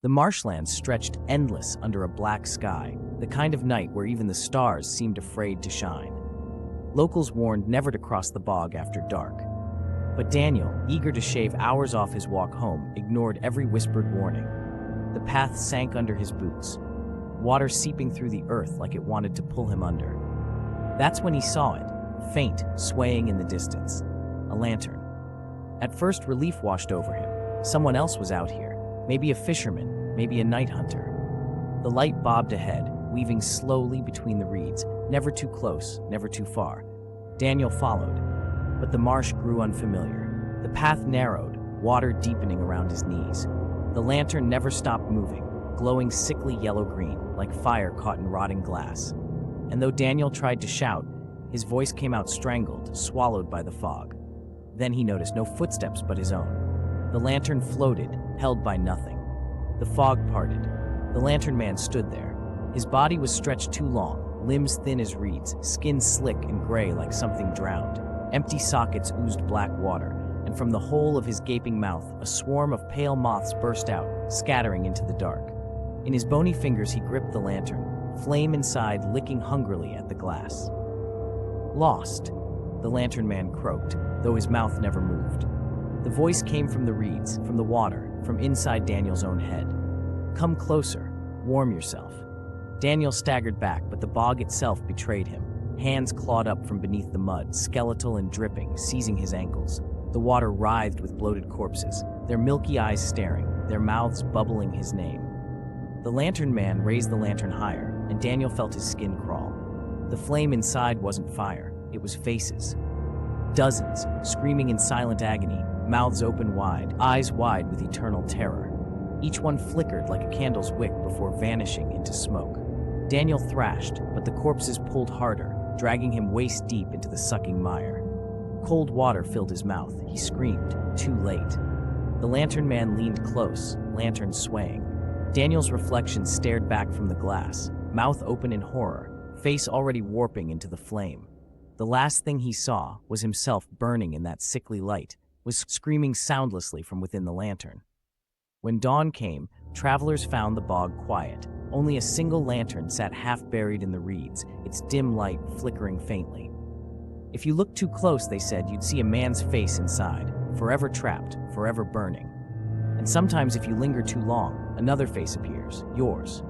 The marshlands stretched endless under a black sky, the kind of night where even the stars seemed afraid to shine. Locals warned never to cross the bog after dark. But Daniel, eager to shave hours off his walk home, ignored every whispered warning. The path sank under his boots, water seeping through the earth like it wanted to pull him under. That's when he saw it, faint, swaying in the distance. A lantern. At first, relief washed over him. Someone else was out here. Maybe a fisherman, maybe a night hunter. The light bobbed ahead, weaving slowly between the reeds, never too close, never too far. Daniel followed, but the marsh grew unfamiliar. The path narrowed, water deepening around his knees. The lantern never stopped moving, glowing sickly yellow-green, like fire caught in rotting glass. And though Daniel tried to shout, his voice came out strangled, swallowed by the fog. Then he noticed no footsteps but his own. The lantern floated, held by nothing. The fog parted. The LanternMan stood there. His body was stretched too long, limbs thin as reeds, skin slick and gray like something drowned. Empty sockets oozed black water, and from the hole of his gaping mouth, a swarm of pale moths burst out, scattering into the dark. In his bony fingers, he gripped the lantern, flame inside licking hungrily at the glass. Lost, the LanternMan croaked, though his mouth never moved. The voice came from the reeds, from the water, from inside Daniel's own head. Come closer, warm yourself. Daniel staggered back, but the bog itself betrayed him. Hands clawed up from beneath the mud, skeletal and dripping, seizing his ankles. The water writhed with bloated corpses, their milky eyes staring, their mouths bubbling his name. The LanternMan raised the lantern higher, and Daniel felt his skin crawl. The flame inside wasn't fire, it was faces. Dozens, screaming in silent agony, mouths open wide, eyes wide with eternal terror. Each one flickered like a candle's wick before vanishing into smoke. Daniel thrashed, but the corpses pulled harder, dragging him waist-deep into the sucking mire. Cold water filled his mouth. He screamed, too late. The LanternMan leaned close, lantern swaying. Daniel's reflection stared back from the glass, mouth open in horror, face already warping into the flame. The last thing he saw was himself burning in that sickly light, was screaming soundlessly from within the lantern. When dawn came, travelers found the bog quiet. Only a single lantern sat half-buried in the reeds, its dim light flickering faintly. If you looked too close, they said, you'd see a man's face inside, forever trapped, forever burning. And sometimes if you linger too long, another face appears, yours.